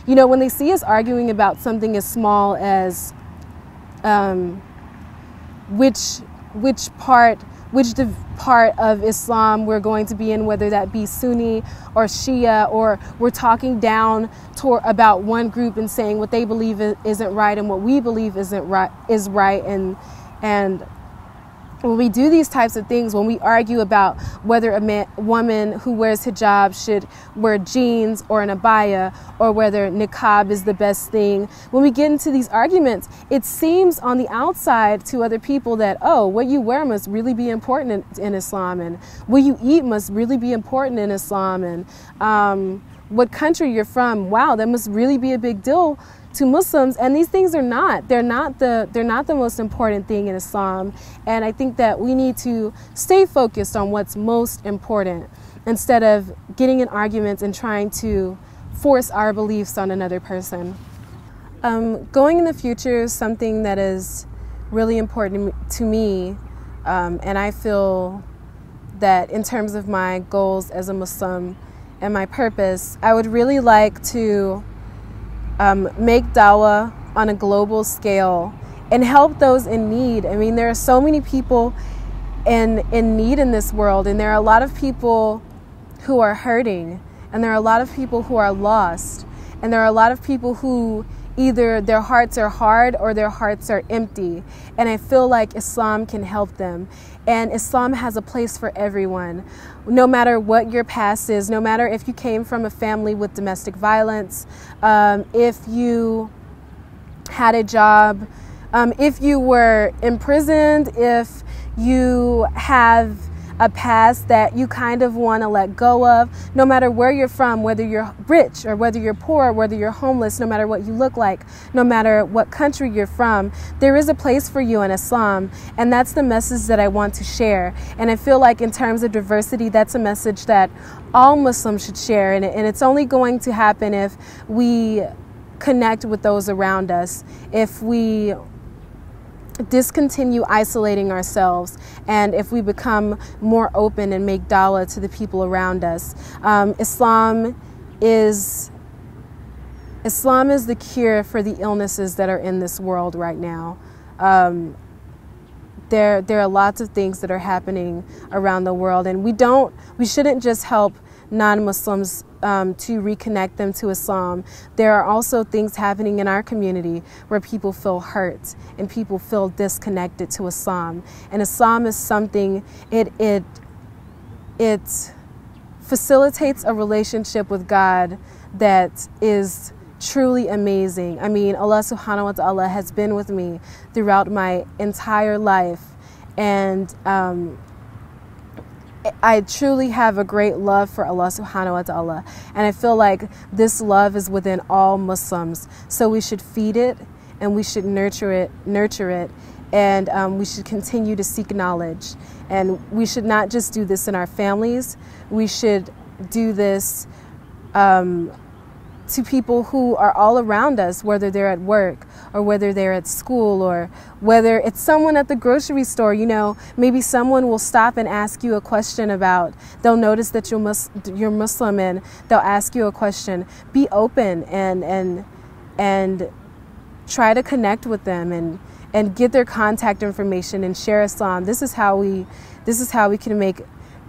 you know, when they see us arguing about something as small as which part of Islam we're going to be in, whether that be Sunni or Shia, or we're talking down about one group and saying what they believe isn't right and what we believe is right, and when we do these types of things, when we argue about whether a woman who wears hijab should wear jeans or an abaya, or whether niqab is the best thing, when we get into these arguments, it seems on the outside to other people that, oh, what you wear must really be important in Islam, and what you eat must really be important in Islam, and what country you're from, wow, that must really be a big deal to Muslims. And these things are not. They're not the most important thing in Islam. And I think that we need to stay focused on what's most important instead of getting in arguments and trying to force our beliefs on another person. Going in the future is something that is really important to me, and I feel that in terms of my goals as a Muslim and my purpose, I would really like to make dawah on a global scale and help those in need. I mean, there are so many people in need in this world, and there are a lot of people who are hurting, and there are a lot of people who are lost, and there are a lot of people who either their hearts are hard or their hearts are empty. And I feel like Islam can help them. And Islam has a place for everyone, no matter what your past is, no matter if you came from a family with domestic violence, if you had a job, if you were imprisoned, if you have a past that you kind of want to let go of, no matter where you're from, whether you're rich or whether you're poor, whether you're homeless, no matter what you look like, no matter what country you're from, there is a place for you in Islam. And that's the message that I want to share. And I feel like in terms of diversity, that's a message that all Muslims should share. And it's only going to happen if we connect with those around us, if we discontinue isolating ourselves, and if we become more open and make dawah to the people around us. Islam is the cure for the illnesses that are in this world right now. There are lots of things that are happening around the world, and we shouldn't just help non-Muslims to reconnect them to Islam. There are also things happening in our community where people feel hurt and people feel disconnected to Islam. And Islam is something, it facilitates a relationship with God that is truly amazing. I mean, Allah subhanahu wa ta'ala has been with me throughout my entire life, and I truly have a great love for Allah subhanahu wa ta'ala, and I feel like this love is within all Muslims. So we should feed it, and we should nurture it, and we should continue to seek knowledge. And we should not just do this in our families. We should do this to people who are all around us, whether they're at work or whether they're at school or whether it's someone at the grocery store. You know, maybe someone will stop and ask you a question they'll notice that you're Muslim, and they'll ask you a question. Be open and try to connect with them and get their contact information and share Islam. This is how we can make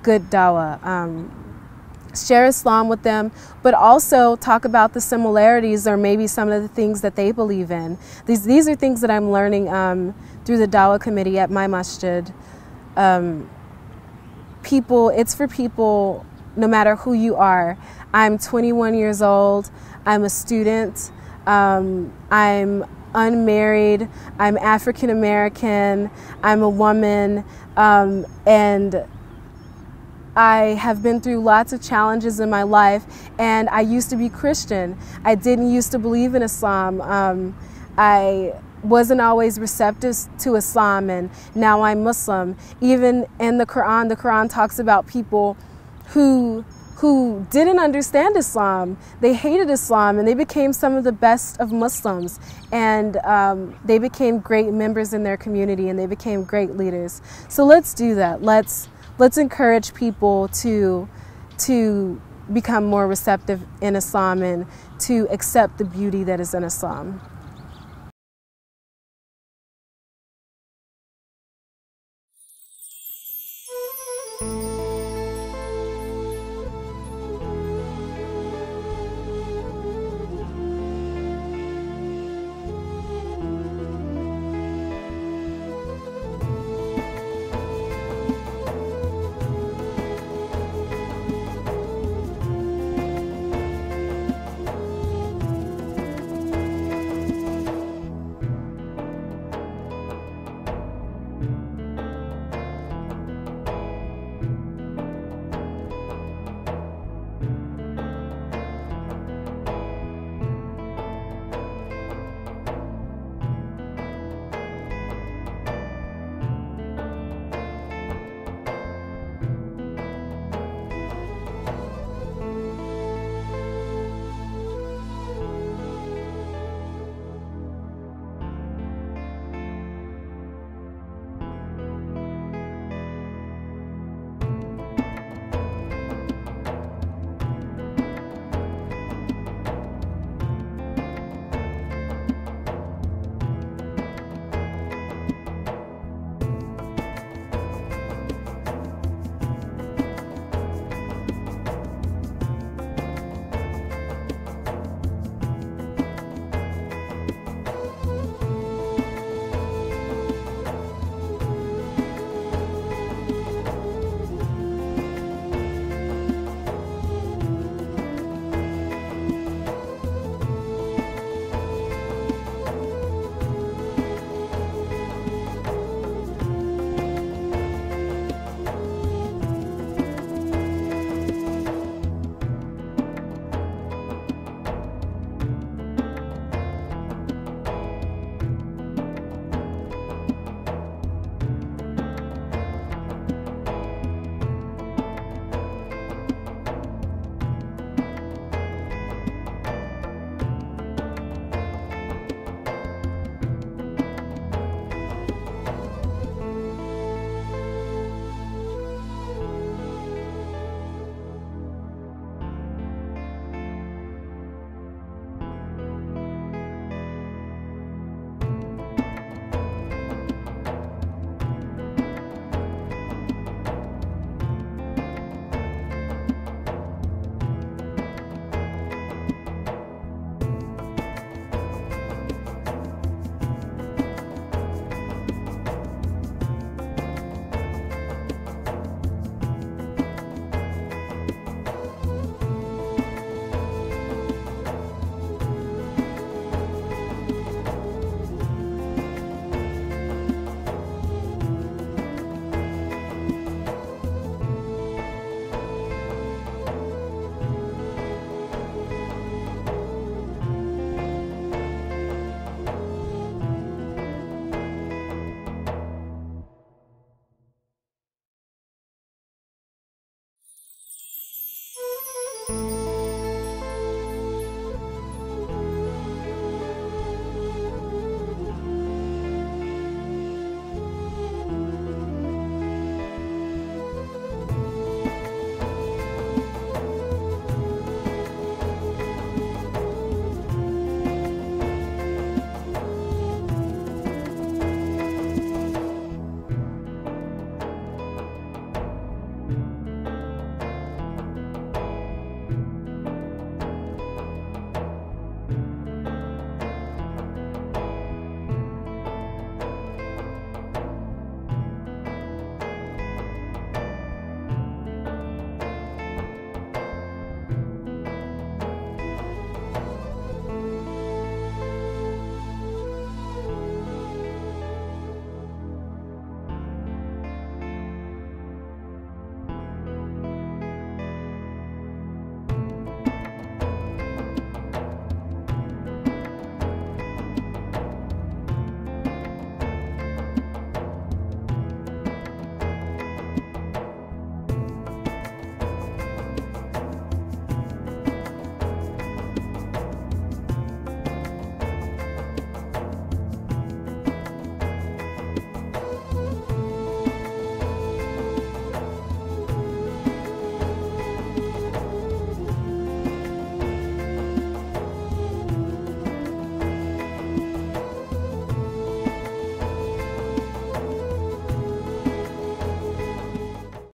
good dawah. Share Islam with them, but also talk about the similarities or maybe some of the things that they believe in. These are things that I'm learning through the Dawah committee at my masjid. It's for people no matter who you are. I'm 21 years old. I'm a student. I'm unmarried. I'm African American. I'm a woman, and I have been through lots of challenges in my life, and I used to be Christian. I didn't used to believe in Islam. I wasn't always receptive to Islam, and now I'm Muslim. Even in the Quran talks about people who didn't understand Islam. They hated Islam, and they became some of the best of Muslims, and they became great members in their community, and they became great leaders. So let's do that. Let's encourage people to become more receptive in Islam and to accept the beauty that is in Islam.